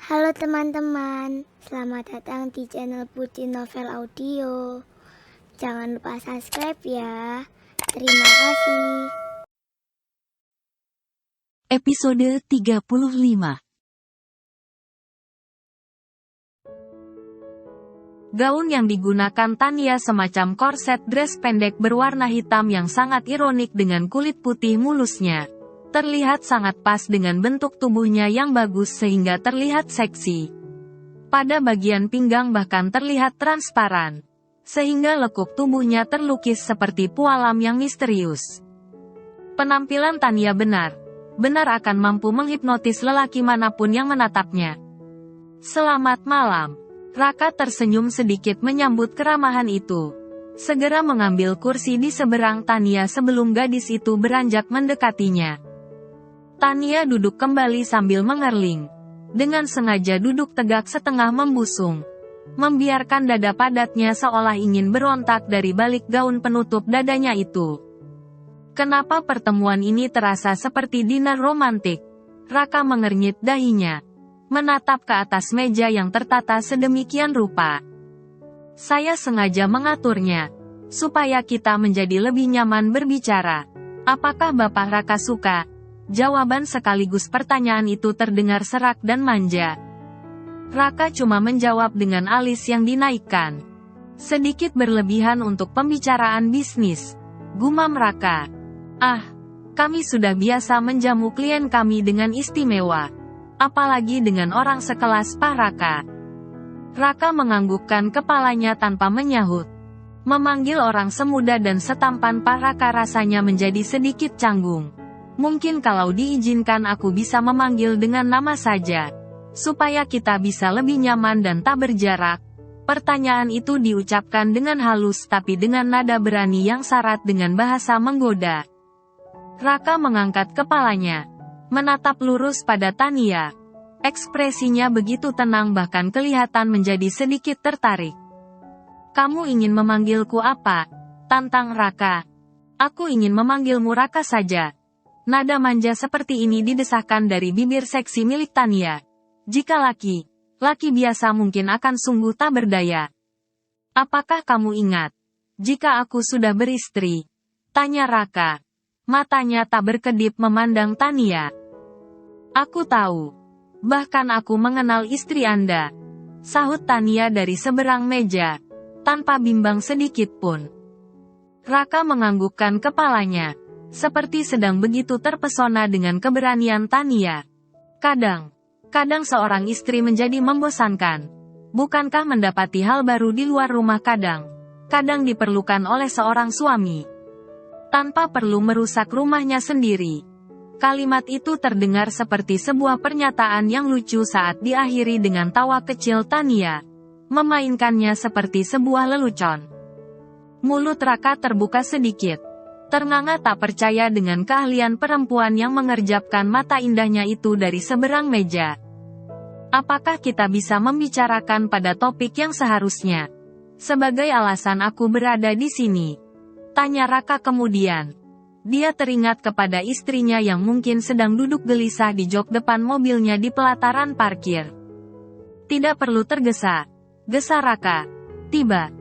Halo teman-teman, selamat datang di channel Putih Novel Audio. Jangan lupa subscribe ya. Terima kasih. Episode 35. Gaun yang digunakan Tania semacam korset dress pendek berwarna hitam yang sangat ironik dengan kulit putih mulusnya. Terlihat sangat pas dengan bentuk tubuhnya yang bagus sehingga terlihat seksi. Pada bagian pinggang bahkan terlihat transparan. Sehingga lekuk tubuhnya terlukis seperti pualam yang misterius. Penampilan Tania benar akan mampu menghipnotis lelaki manapun yang menatapnya. Selamat malam. Raka tersenyum sedikit menyambut keramahan itu. Segera mengambil kursi di seberang Tania sebelum gadis itu beranjak mendekatinya. Tania duduk kembali sambil mengerling. Dengan sengaja duduk tegak setengah membusung. Membiarkan dada padatnya seolah ingin berontak dari balik gaun penutup dadanya itu. Kenapa pertemuan ini terasa seperti dinner romantik? Raka mengernyit dahinya. Menatap ke atas meja yang tertata sedemikian rupa. Saya sengaja mengaturnya, supaya kita menjadi lebih nyaman berbicara. Apakah Bapak Raka suka? Jawaban sekaligus pertanyaan itu terdengar serak dan manja. Raka cuma menjawab dengan alis yang dinaikkan. Sedikit berlebihan untuk pembicaraan bisnis. Gumam Raka. Kami sudah biasa menjamu klien kami dengan istimewa. Apalagi dengan orang sekelas Pak Raka. Raka menganggukkan kepalanya tanpa menyahut. Memanggil orang semuda dan setampan Pak Raka rasanya menjadi sedikit canggung. Mungkin kalau diizinkan aku bisa memanggil dengan nama saja. Supaya kita bisa lebih nyaman dan tak berjarak. Pertanyaan itu diucapkan dengan halus tapi dengan nada berani yang syarat dengan bahasa menggoda. Raka mengangkat kepalanya. Menatap lurus pada Tania. Ekspresinya begitu tenang bahkan kelihatan menjadi sedikit tertarik. Kamu ingin memanggilku apa? Tantang Raka. Aku ingin memanggilmu Raka saja. Nada manja seperti ini didesahkan dari bibir seksi milik Tania. Jika laki biasa mungkin akan sungguh tak berdaya. Apakah kamu ingat? Jika aku sudah beristri? Tanya Raka. Matanya tak berkedip memandang Tania. Aku tahu. Bahkan aku mengenal istri Anda. Sahut Tania dari seberang meja. Tanpa bimbang sedikit pun. Raka menganggukkan kepalanya. Seperti sedang begitu terpesona dengan keberanian Tania. Kadang seorang istri menjadi membosankan. Bukankah mendapati hal baru di luar rumah kadang diperlukan oleh seorang suami. Tanpa perlu merusak rumahnya sendiri. Kalimat itu terdengar seperti sebuah pernyataan yang lucu saat diakhiri dengan tawa kecil Tania. Memainkannya seperti sebuah lelucon. Mulut Raka terbuka sedikit. Ternganga tak percaya dengan keahlian perempuan yang mengerjapkan mata indahnya itu dari seberang meja. Apakah kita bisa membicarakan pada topik yang seharusnya? Sebagai alasan aku berada di sini. Tanya Raka kemudian. Dia teringat kepada istrinya yang mungkin sedang duduk gelisah di jok depan mobilnya di pelataran parkir. Tidak perlu tergesa. Gesa Raka. Tiba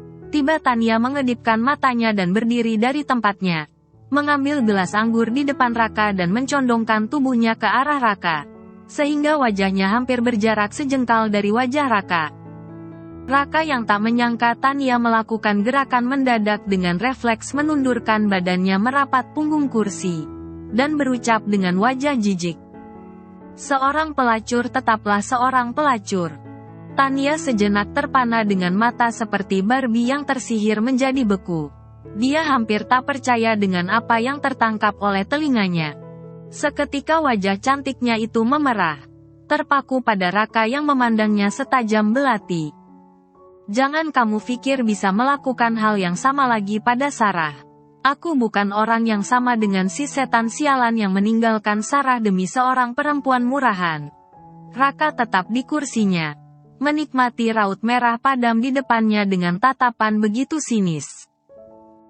Tania mengedipkan matanya dan berdiri dari tempatnya. Mengambil gelas anggur di depan Raka dan mencondongkan tubuhnya ke arah Raka. Sehingga wajahnya hampir berjarak sejengkal dari wajah Raka. Raka yang tak menyangka Tania melakukan gerakan mendadak dengan refleks menundurkan badannya merapat punggung kursi. Dan berucap dengan wajah jijik. Seorang pelacur tetaplah seorang pelacur. Tania sejenak terpana dengan mata seperti Barbie yang tersihir menjadi beku. Dia hampir tak percaya dengan apa yang tertangkap oleh telinganya. Seketika wajah cantiknya itu memerah. Terpaku pada Raka yang memandangnya setajam belati. Jangan kamu pikir bisa melakukan hal yang sama lagi pada Sarah. Aku bukan orang yang sama dengan si setan sialan yang meninggalkan Sarah demi seorang perempuan murahan. Raka tetap di kursinya. Menikmati raut merah padam di depannya dengan tatapan begitu sinis.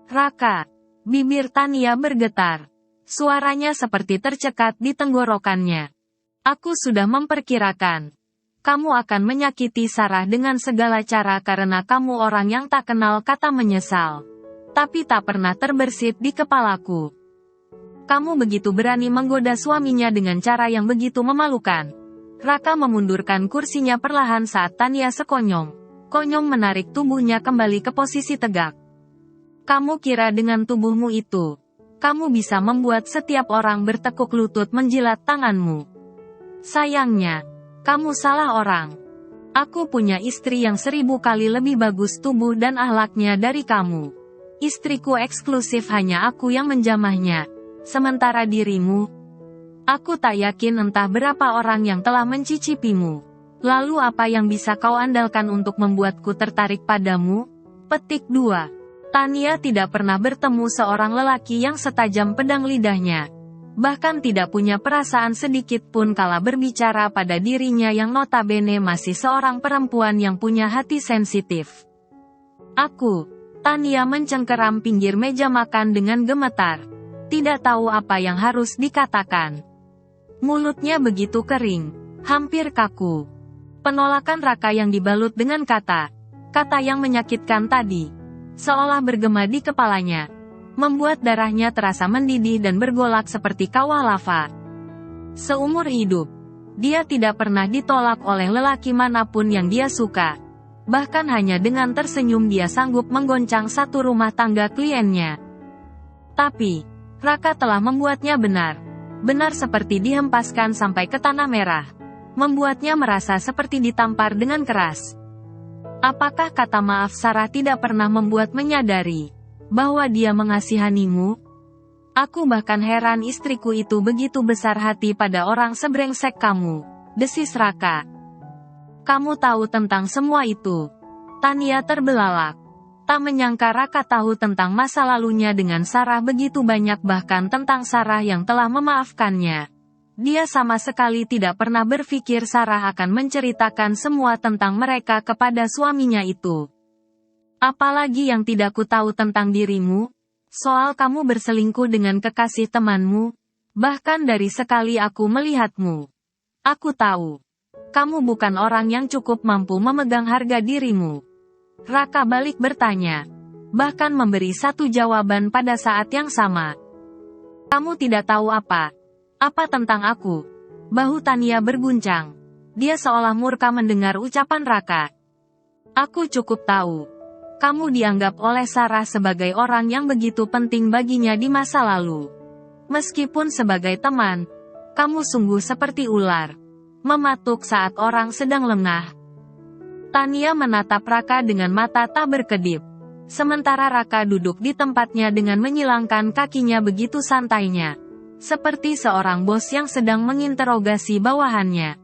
Raka. Bibir Tania bergetar. Suaranya seperti tercekat di tenggorokannya. Aku sudah memperkirakan. Kamu akan menyakiti Sarah dengan segala cara karena kamu orang yang tak kenal kata menyesal. Tapi tak pernah terbersit di kepalaku. Kamu begitu berani menggoda suaminya dengan cara yang begitu memalukan. Raka memundurkan kursinya perlahan saat Tania sekonyong-konyong menarik tubuhnya kembali ke posisi tegak. Kamu kira dengan tubuhmu itu, kamu bisa membuat setiap orang bertekuk lutut menjilat tanganmu. Sayangnya, kamu salah orang. Aku punya istri yang 1000 kali lebih bagus tubuh dan akhlaknya dari kamu. Istriku eksklusif, hanya aku yang menjamahnya. Sementara dirimu, aku tak yakin entah berapa orang yang telah mencicipimu. Lalu apa yang bisa kau andalkan untuk membuatku tertarik padamu? Petik 2. Tania tidak pernah bertemu seorang lelaki yang setajam pedang lidahnya. Bahkan tidak punya perasaan sedikit pun kala berbicara pada dirinya yang notabene masih seorang perempuan yang punya hati sensitif. Tania mencengkeram pinggir meja makan dengan gemetar. Tidak tahu apa yang harus dikatakan. Mulutnya begitu kering, hampir kaku. Penolakan Raka yang dibalut dengan kata yang menyakitkan tadi, seolah bergema di kepalanya, membuat darahnya terasa mendidih dan bergolak seperti kawah lava. Seumur hidup, dia tidak pernah ditolak oleh lelaki manapun yang dia suka. Bahkan hanya dengan tersenyum dia sanggup menggoncang satu rumah tangga kliennya. Tapi, Raka telah membuatnya benar seperti dihempaskan sampai ke tanah merah. Membuatnya merasa seperti ditampar dengan keras. Apakah kata maaf Sarah tidak pernah membuat menyadari bahwa dia mengasihanimu? Aku bahkan heran istriku itu begitu besar hati pada orang sebrengsek kamu, desis Raka. Kamu tahu tentang semua itu? Tania terbelalak. Tak menyangka Raka tahu tentang masa lalunya dengan Sarah begitu banyak, bahkan tentang Sarah yang telah memaafkannya. Dia sama sekali tidak pernah berpikir Sarah akan menceritakan semua tentang mereka kepada suaminya itu. Apalagi yang tidak ku tahu tentang dirimu? Soal kamu berselingkuh dengan kekasih temanmu? Bahkan dari sekali aku melihatmu, aku tahu kamu bukan orang yang cukup mampu memegang harga dirimu. Raka balik bertanya, bahkan memberi satu jawaban pada saat yang sama. Kamu tidak tahu apa tentang aku? Bahu Tania berguncang. Dia seolah murka mendengar ucapan Raka. Aku cukup tahu. Kamu dianggap oleh Sarah sebagai orang yang begitu penting baginya di masa lalu. Meskipun sebagai teman, kamu sungguh seperti ular mematuk saat orang sedang lengah. Tania menatap Raka dengan mata tak berkedip. Sementara Raka duduk di tempatnya dengan menyilangkan kakinya begitu santainya. Seperti seorang bos yang sedang menginterogasi bawahannya.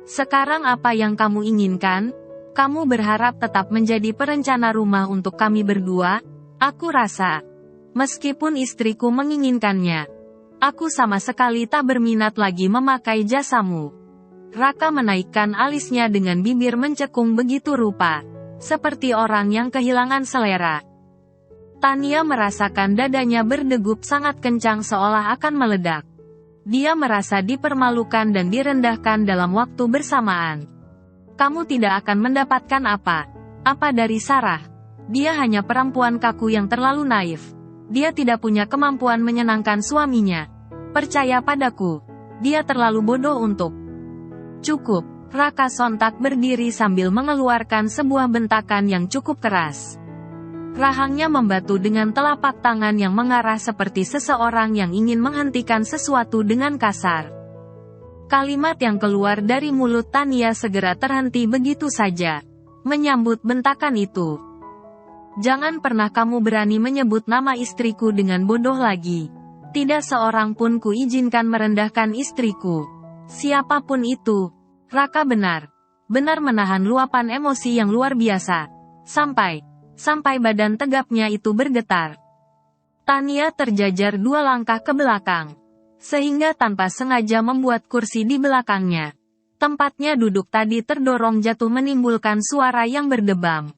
Sekarang apa yang kamu inginkan? Kamu berharap tetap menjadi perencana rumah untuk kami berdua? Aku rasa, meskipun istriku menginginkannya, aku sama sekali tak berminat lagi memakai jasamu. Raka menaikkan alisnya dengan bibir mencekung begitu rupa, seperti orang yang kehilangan selera. Tania merasakan dadanya berdegup sangat kencang seolah akan meledak. Dia merasa dipermalukan dan direndahkan dalam waktu bersamaan. Kamu tidak akan mendapatkan apa dari Sarah. Dia hanya perempuan kaku yang terlalu naif. Dia tidak punya kemampuan menyenangkan suaminya. Percaya padaku, dia terlalu bodoh untuk... Cukup, Raka sontak berdiri sambil mengeluarkan sebuah bentakan yang cukup keras. Rahangnya membatu dengan telapak tangan yang mengarah seperti seseorang yang ingin menghentikan sesuatu dengan kasar. Kalimat yang keluar dari mulut Tania segera terhenti begitu saja, menyambut bentakan itu. Jangan pernah kamu berani menyebut nama istriku dengan bodoh lagi. Tidak seorang pun kuizinkan merendahkan istriku. Siapapun itu, Raka benar menahan luapan emosi yang luar biasa. Sampai badan tegapnya itu bergetar. Tania terjajar 2 langkah ke belakang, sehingga tanpa sengaja membuat kursi di belakangnya, tempatnya duduk tadi terdorong jatuh menimbulkan suara yang berdebam.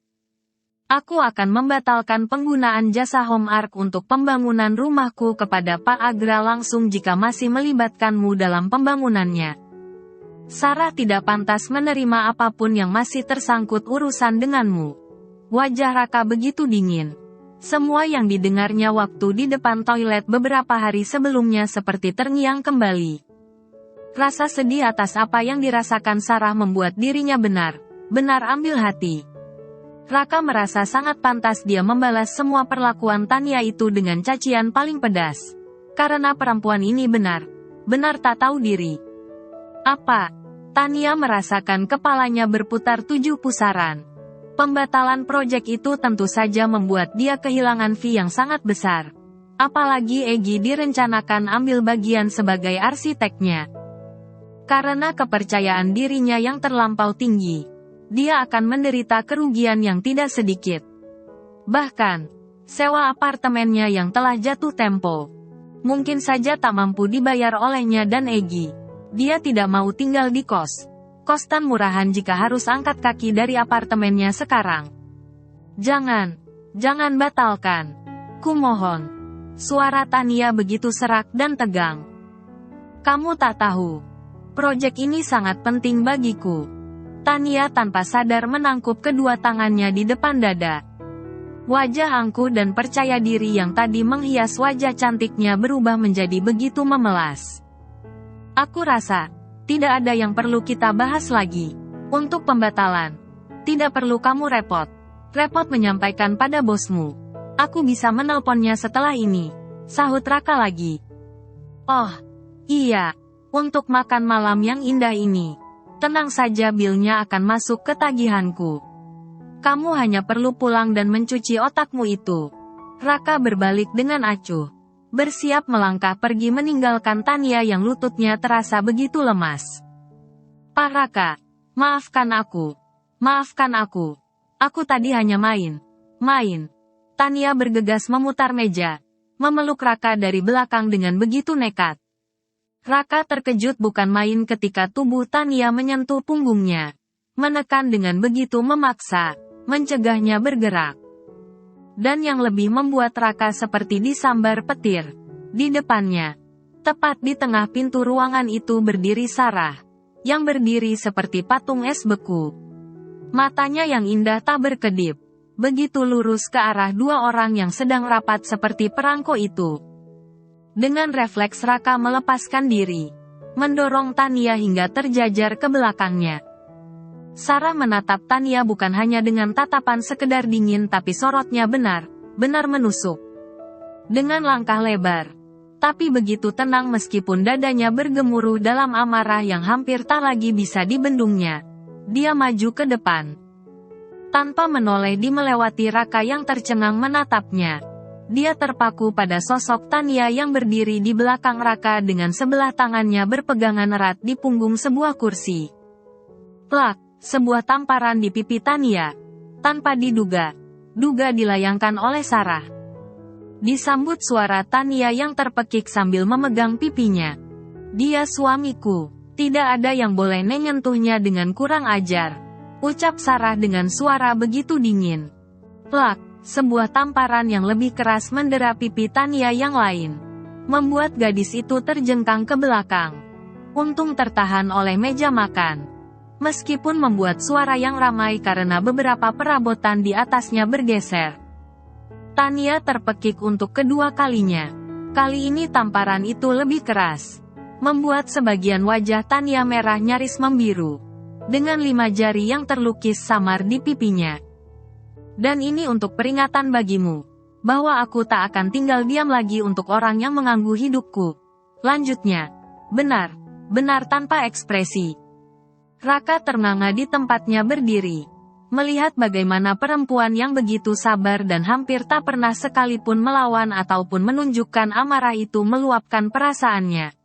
Aku akan membatalkan penggunaan jasa Home Arc untuk pembangunan rumahku kepada Pak Agra langsung jika masih melibatkanmu dalam pembangunannya. Sarah tidak pantas menerima apapun yang masih tersangkut urusan denganmu. Wajah Raka begitu dingin. Semua yang didengarnya waktu di depan toilet beberapa hari sebelumnya seperti terngiang kembali. Rasa sedih atas apa yang dirasakan Sarah membuat dirinya benar-benar ambil hati. Raka merasa sangat pantas dia membalas semua perlakuan Tania itu dengan cacian paling pedas. Karena perempuan ini benar-benar tak tahu diri. Apa? Tania merasakan kepalanya berputar 7 pusaran. Pembatalan proyek itu tentu saja membuat dia kehilangan fee yang sangat besar. Apalagi Egy direncanakan ambil bagian sebagai arsiteknya. Karena kepercayaan dirinya yang terlampau tinggi, dia akan menderita kerugian yang tidak sedikit. Bahkan, sewa apartemennya yang telah jatuh tempo mungkin saja tak mampu dibayar olehnya dan Egy. Dia tidak mau tinggal di kosan murahan jika harus angkat kaki dari apartemennya sekarang. Jangan batalkan. Kumohon. Suara Tania begitu serak dan tegang. Kamu tak tahu. Proyek ini sangat penting bagiku. Tania tanpa sadar menangkup kedua tangannya di depan dada. Wajah angkuh dan percaya diri yang tadi menghias wajah cantiknya berubah menjadi begitu memelas. Aku rasa, tidak ada yang perlu kita bahas lagi. Untuk pembatalan, tidak perlu kamu repot menyampaikan pada bosmu. Aku bisa menelponnya setelah ini, sahut Raka lagi. Oh, iya, untuk makan malam yang indah ini. Tenang saja, bilnya akan masuk ke tagihanku. Kamu hanya perlu pulang dan mencuci otakmu itu. Raka berbalik dengan acuh. Bersiap melangkah pergi meninggalkan Tania yang lututnya terasa begitu lemas. Pak Raka, maafkan aku. Aku tadi hanya main. Tania bergegas memutar meja, memeluk Raka dari belakang dengan begitu nekat. Raka terkejut bukan main ketika tubuh Tania menyentuh punggungnya. Menekan dengan begitu memaksa, mencegahnya bergerak. Dan yang lebih membuat Raka seperti disambar petir. Di depannya, tepat di tengah pintu ruangan itu berdiri Sarah. Yang berdiri seperti patung es beku. Matanya yang indah tak berkedip. Begitu lurus ke arah dua orang yang sedang rapat seperti perangko itu. Dengan refleks Raka melepaskan diri, mendorong Tania hingga terjajar ke belakangnya. Sarah menatap Tania bukan hanya dengan tatapan sekedar dingin tapi sorotnya benar-benar menusuk. Dengan langkah lebar, tapi begitu tenang meskipun dadanya bergemuruh dalam amarah yang hampir tak lagi bisa dibendungnya. Dia maju ke depan. Tanpa menoleh melewati Raka yang tercengang menatapnya. Dia terpaku pada sosok Tania yang berdiri di belakang Raka dengan sebelah tangannya berpegangan erat di punggung sebuah kursi. Plak, sebuah tamparan di pipi Tania. Tanpa diduga dilayangkan oleh Sarah. Disambut suara Tania yang terpekik sambil memegang pipinya. Dia suamiku, tidak ada yang boleh menyentuhnya dengan kurang ajar. Ucap Sarah dengan suara begitu dingin. Plak. Sebuah tamparan yang lebih keras mendera pipi Tania yang lain. Membuat gadis itu terjengkang ke belakang. Untung tertahan oleh meja makan. Meskipun membuat suara yang ramai karena beberapa perabotan di atasnya bergeser. Tania terpekik untuk kedua kalinya. Kali ini tamparan itu lebih keras. Membuat sebagian wajah Tania merah nyaris membiru. Dengan 5 jari yang terlukis samar di pipinya. Dan ini untuk peringatan bagimu, bahwa aku tak akan tinggal diam lagi untuk orang yang mengganggu hidupku. Lanjutnya, benar tanpa ekspresi. Raka ternganga di tempatnya berdiri, melihat bagaimana perempuan yang begitu sabar dan hampir tak pernah sekalipun melawan ataupun menunjukkan amarah itu meluapkan perasaannya.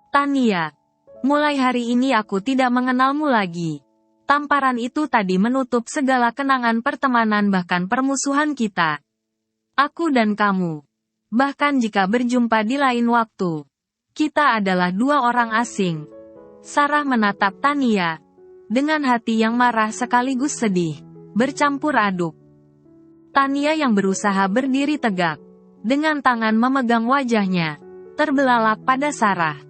Tania, mulai hari ini aku tidak mengenalmu lagi. Tamparan itu tadi menutup segala kenangan pertemanan bahkan permusuhan kita. Aku dan kamu. Bahkan jika berjumpa di lain waktu. Kita adalah dua orang asing. Sarah menatap Tania. Dengan hati yang marah sekaligus sedih. Bercampur aduk. Tania yang berusaha berdiri tegak. Dengan tangan memegang wajahnya. Terbelalak pada Sarah.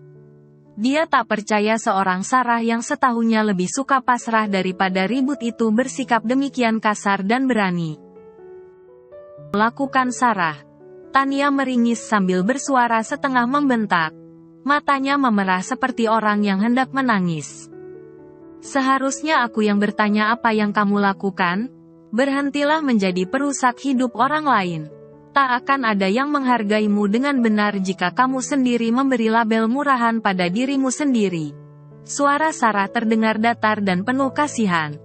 Dia tak percaya seorang Sarah yang setahunnya lebih suka pasrah daripada ribut itu bersikap demikian kasar dan berani. Lakukan Sarah. Tania meringis sambil bersuara setengah membentak. Matanya memerah seperti orang yang hendak menangis. Seharusnya aku yang bertanya apa yang kamu lakukan? Berhentilah menjadi perusak hidup orang lain. Tak akan ada yang menghargaimu dengan benar jika kamu sendiri memberi label murahan pada dirimu sendiri. Suara Sarah terdengar datar dan penuh kasihan.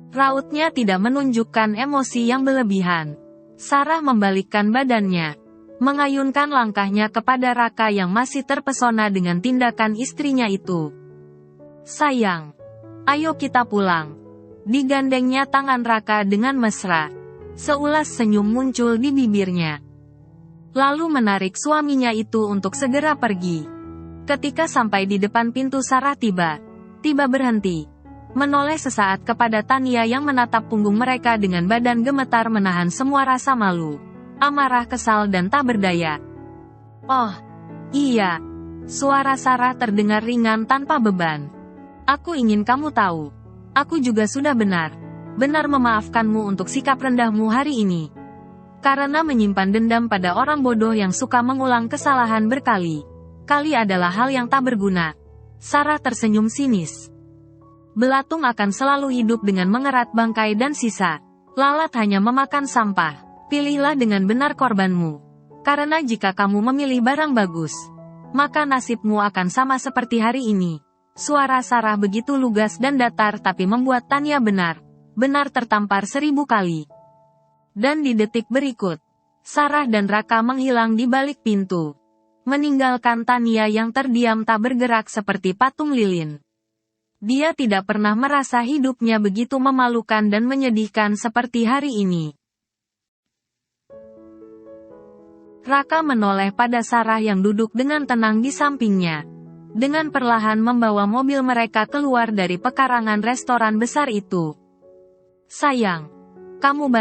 Rautnya tidak menunjukkan emosi yang berlebihan. Sarah membalikkan badannya, mengayunkan langkahnya kepada Raka yang masih terpesona dengan tindakan istrinya itu. Sayang, ayo kita pulang. Digandengnya tangan Raka dengan mesra. Seulas senyum muncul di bibirnya. Lalu menarik suaminya itu untuk segera pergi. Ketika sampai di depan pintu, Sarah tiba berhenti. Menoleh sesaat kepada Tania yang menatap punggung mereka dengan badan gemetar menahan semua rasa malu, amarah, kesal dan tak berdaya. Oh, iya. Suara Sarah terdengar ringan tanpa beban. Aku ingin kamu tahu. Aku juga sudah benar memaafkanmu untuk sikap rendahmu hari ini. Karena menyimpan dendam pada orang bodoh yang suka mengulang kesalahan berkali-kali adalah hal yang tak berguna. Sarah tersenyum sinis. Belatung akan selalu hidup dengan mengerat bangkai dan sisa. Lalat hanya memakan sampah. Pilihlah dengan benar korbanmu. Karena jika kamu memilih barang bagus, maka nasibmu akan sama seperti hari ini. Suara Sarah begitu lugas dan datar tapi membuat Tania benar tertampar 1000 kali. Dan di detik berikut, Sarah dan Raka menghilang di balik pintu, meninggalkan Tania yang terdiam tak bergerak seperti patung lilin. Dia tidak pernah merasa hidupnya begitu memalukan dan menyedihkan seperti hari ini. Raka menoleh pada Sarah yang duduk dengan tenang di sampingnya. Dengan perlahan membawa mobil mereka keluar dari pekarangan restoran besar itu. Sayang, kamu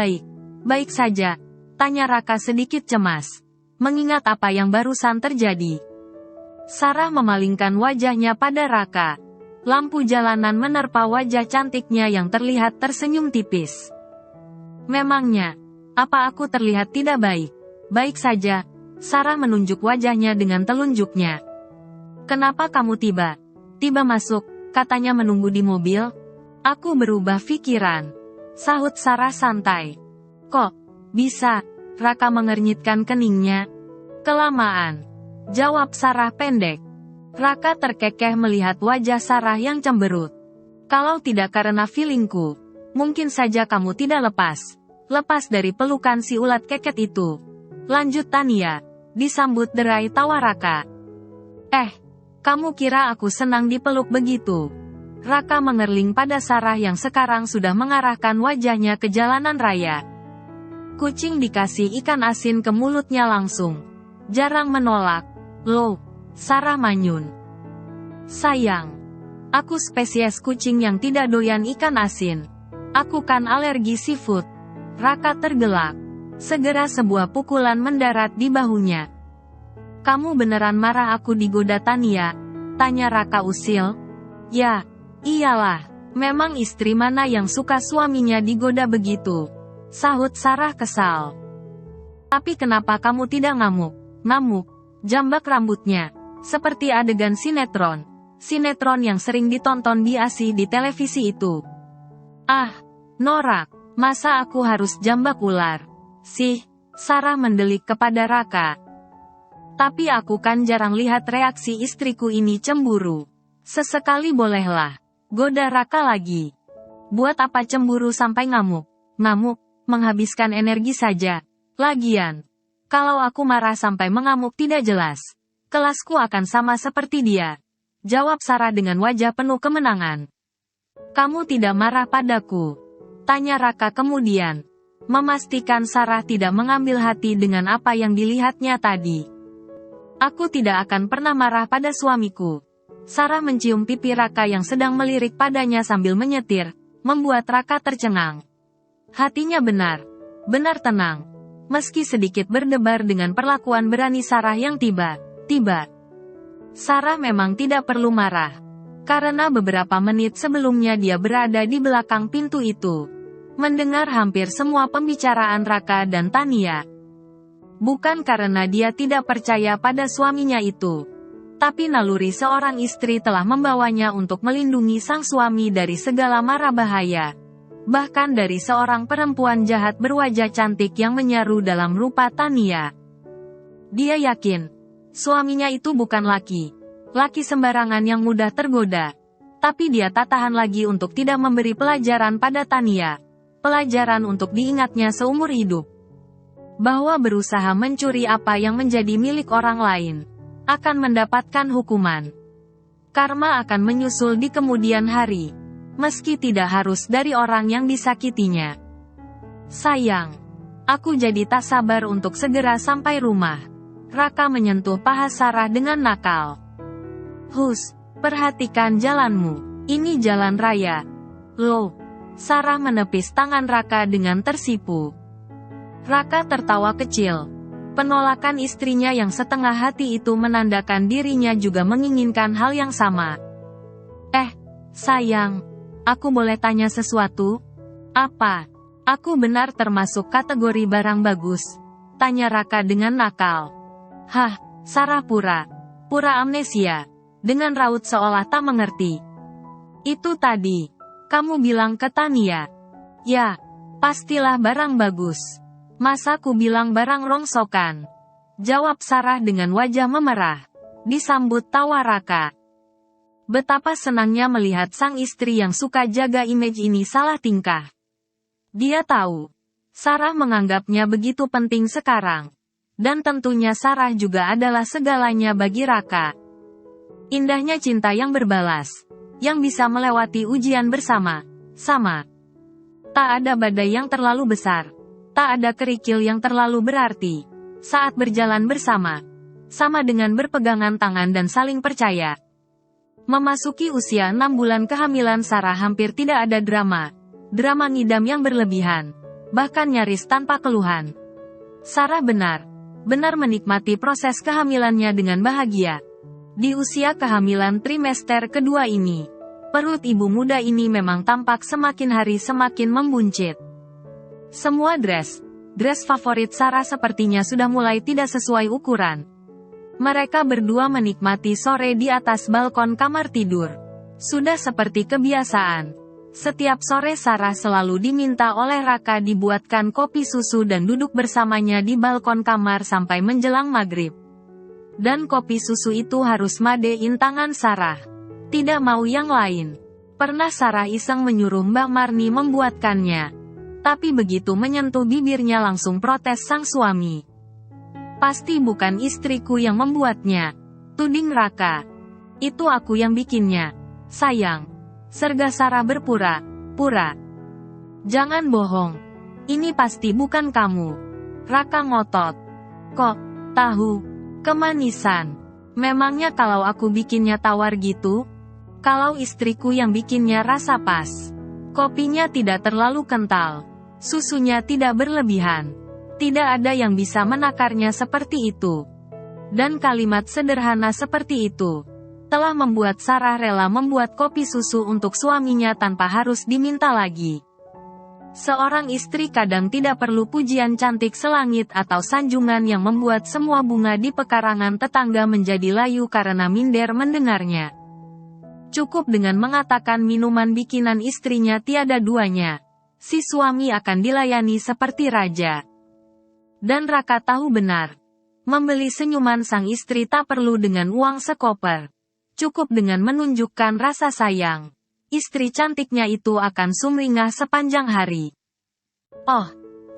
baik saja? Tanya Raka sedikit cemas, mengingat apa yang barusan terjadi. Sarah memalingkan wajahnya pada Raka. Lampu jalanan menerpa wajah cantiknya yang terlihat tersenyum tipis. Memangnya, apa aku terlihat tidak baik? Baik saja, Sarah menunjuk wajahnya dengan telunjuknya. Kenapa kamu tiba masuk, katanya menunggu di mobil? Aku berubah pikiran, sahut Sarah santai. Kok bisa? Raka mengernyitkan keningnya. Kelamaan, jawab Sarah pendek. Raka terkekeh melihat wajah Sarah yang cemberut. Kalau tidak karena feelingku, mungkin saja kamu tidak lepas dari pelukan si ulat keket itu. Lanjut Tania, disambut derai tawa Raka. Kamu kira aku senang dipeluk begitu? Raka mengerling pada Sarah yang sekarang sudah mengarahkan wajahnya ke jalanan raya. Kucing dikasih ikan asin ke mulutnya langsung. Jarang menolak. Loh, Sarah manyun. Sayang, aku spesies kucing yang tidak doyan ikan asin. Aku kan alergi seafood. Raka tergelak. Segera sebuah pukulan mendarat di bahunya. Kamu beneran marah aku digoda Tania? Tanya Raka usil. Ya, iyalah. Memang istri mana yang suka suaminya digoda begitu? Sahut Sarah kesal. Tapi kenapa kamu tidak ngamuk? Ngamuk, jambak rambutnya. Seperti adegan sinetron. Sinetron yang sering ditonton di ASI di televisi itu. Ah, norak. Masa aku harus jambak ular? Sarah mendelik kepada Raka. Tapi aku kan jarang lihat reaksi istriku ini cemburu. Sesekali bolehlah. Goda Raka lagi. Buat apa cemburu sampai ngamuk? Ngamuk, menghabiskan energi saja. Lagian, kalau aku marah sampai mengamuk tidak jelas, kelasku akan sama seperti dia. Jawab Sarah dengan wajah penuh kemenangan. Kamu tidak marah padaku? Tanya Raka kemudian, memastikan Sarah tidak mengambil hati dengan apa yang dilihatnya tadi. Aku tidak akan pernah marah pada suamiku. Sarah mencium pipi Raka yang sedang melirik padanya sambil menyetir, membuat Raka tercengang. Hatinya benar tenang. Meski sedikit berdebar dengan perlakuan berani Sarah yang tiba-tiba. Sarah memang tidak perlu marah. Karena beberapa menit sebelumnya dia berada di belakang pintu itu. Mendengar hampir semua pembicaraan Raka dan Tania. Bukan karena dia tidak percaya pada suaminya itu. Tapi naluri seorang istri telah membawanya untuk melindungi sang suami dari segala mara bahaya. Bahkan dari seorang perempuan jahat berwajah cantik yang menyaru dalam rupa Tania. Dia yakin, suaminya itu bukan laki sembarangan yang mudah tergoda. Tapi dia tak tahan lagi untuk tidak memberi pelajaran pada Tania. Pelajaran untuk diingatnya seumur hidup. Bahwa berusaha mencuri apa yang menjadi milik orang lain akan mendapatkan hukuman. Karma akan menyusul di kemudian hari. Meski tidak harus dari orang yang disakitinya. Sayang, aku jadi tak sabar untuk segera sampai rumah. Raka menyentuh paha Sarah dengan nakal. Hus, perhatikan jalanmu. Ini jalan raya. Loh, Sarah menepis tangan Raka dengan tersipu. Raka tertawa kecil. Penolakan istrinya yang setengah hati itu menandakan dirinya juga menginginkan hal yang sama. Sayang, aku boleh tanya sesuatu? Apa? Aku benar termasuk kategori barang bagus? Tanya Raka dengan nakal. Hah, Sarah pura amnesia. Dengan raut seolah tak mengerti. Itu tadi, kamu bilang ke Tania. Ya, pastilah barang bagus. Masa ku bilang barang rongsokan? Jawab Sarah dengan wajah memerah. Disambut tawa Raka. Betapa senangnya melihat sang istri yang suka jaga image ini salah tingkah. Dia tahu, Sarah menganggapnya begitu penting sekarang. Dan tentunya Sarah juga adalah segalanya bagi Raka. Indahnya cinta yang berbalas, yang bisa melewati ujian bersama-sama. Tak ada badai yang terlalu besar, tak ada kerikil yang terlalu berarti. Saat berjalan bersama, sama dengan berpegangan tangan dan saling percaya. Memasuki usia 6 bulan kehamilan Sarah hampir tidak ada drama ngidam yang berlebihan, bahkan nyaris tanpa keluhan. Sarah benar menikmati proses kehamilannya dengan bahagia. Di usia kehamilan trimester kedua ini, perut ibu muda ini memang tampak semakin hari semakin membuncit. Semua dress favorit Sarah sepertinya sudah mulai tidak sesuai ukuran. Mereka berdua menikmati sore di atas balkon kamar tidur. Sudah seperti kebiasaan, setiap sore Sarah selalu diminta oleh Raka dibuatkan kopi susu dan duduk bersamanya di balkon kamar sampai menjelang maghrib. Dan kopi susu itu harus madein tangan Sarah. Tidak mau yang lain. Pernah Sarah iseng menyuruh Mbak Marni membuatkannya. Tapi begitu menyentuh bibirnya langsung protes sang suami. Pasti bukan istriku yang membuatnya, tuding Raka. Itu aku yang bikinnya, sayang. Serga Sarah berpura-pura. Jangan bohong. Ini pasti bukan kamu. Raka ngotot. Kok tahu? Kemanisan. Memangnya kalau aku bikinnya tawar gitu? Kalau istriku yang bikinnya rasa pas. Kopinya tidak terlalu kental. Susunya tidak berlebihan. Tidak ada yang bisa menakarnya seperti itu. Dan kalimat sederhana seperti itu telah membuat Sarah rela membuat kopi susu untuk suaminya tanpa harus diminta lagi. Seorang istri kadang tidak perlu pujian cantik selangit atau sanjungan yang membuat semua bunga di pekarangan tetangga menjadi layu karena minder mendengarnya. Cukup dengan mengatakan minuman bikinan istrinya tiada duanya. Si suami akan dilayani seperti raja. Dan Raka tahu benar. Membeli senyuman sang istri tak perlu dengan uang sekoper. Cukup dengan menunjukkan rasa sayang. Istri cantiknya itu akan sumringah sepanjang hari. Oh,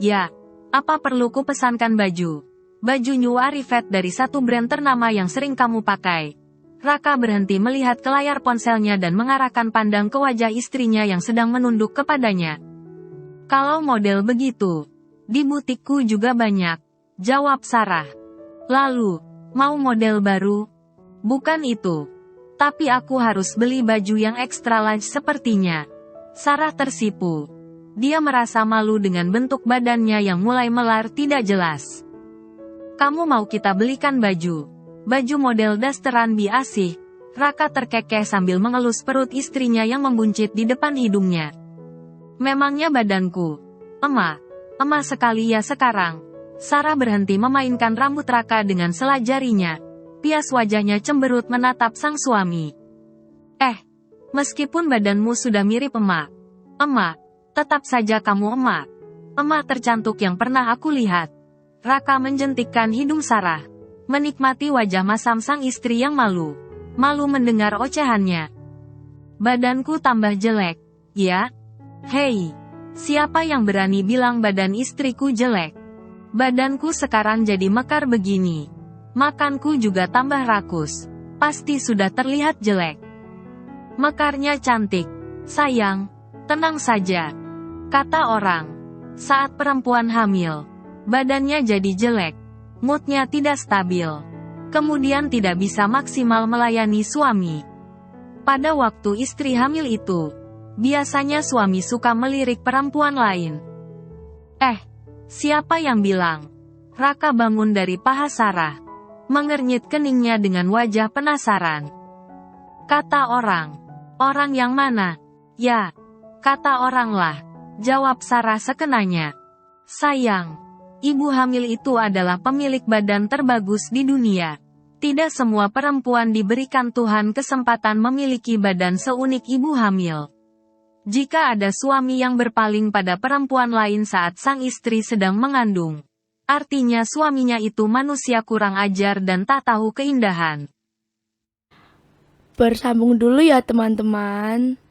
ya. Apa perlu ku pesankan baju? Baju New Arrivet dari satu brand ternama yang sering kamu pakai. Raka berhenti melihat ke layar ponselnya dan mengarahkan pandang ke wajah istrinya yang sedang menunduk kepadanya. Kalau model begitu, di butikku juga banyak. Jawab Sarah. Lalu, mau model baru? Bukan itu. Tapi aku harus beli baju yang extra large sepertinya. Sarah tersipu. Dia merasa malu dengan bentuk badannya yang mulai melar tidak jelas. Kamu mau kita belikan baju? baju model dasteran biasih. Raka terkekeh sambil mengelus perut istrinya yang membuncit di depan hidungnya. Memangnya badanku emah sekali ya sekarang. Sarah berhenti memainkan rambut Raka dengan sela jarinya. Pias wajahnya cemberut menatap sang suami. Meskipun badanmu sudah mirip emak, tetap saja kamu emak tercantik yang pernah aku lihat. Raka menjentikkan hidung Sarah, menikmati wajah masam sang istri yang malu mendengar ocehannya. Badanku tambah jelek, ya? Hei, siapa yang berani bilang badan istriku jelek? Badanku sekarang jadi mekar begini. Makanku juga tambah rakus. Pasti sudah terlihat jelek. Mekarnya cantik. Sayang, tenang saja. Kata orang, saat perempuan hamil, badannya jadi jelek. Moodnya tidak stabil. Kemudian tidak bisa maksimal melayani suami. Pada waktu istri hamil itu, biasanya suami suka melirik perempuan lain. Siapa yang bilang? Raka bangun dari paha Sarah, mengernyit keningnya dengan wajah penasaran. Kata orang yang mana? Ya, kata orang lah, jawab Sarah sekenanya. Sayang, ibu hamil itu adalah pemilik badan terbagus di dunia. Tidak semua perempuan diberikan Tuhan kesempatan memiliki badan seunik ibu hamil. Jika ada suami yang berpaling pada perempuan lain saat sang istri sedang mengandung, artinya suaminya itu manusia kurang ajar dan tak tahu keindahan. Bersambung dulu ya teman-teman.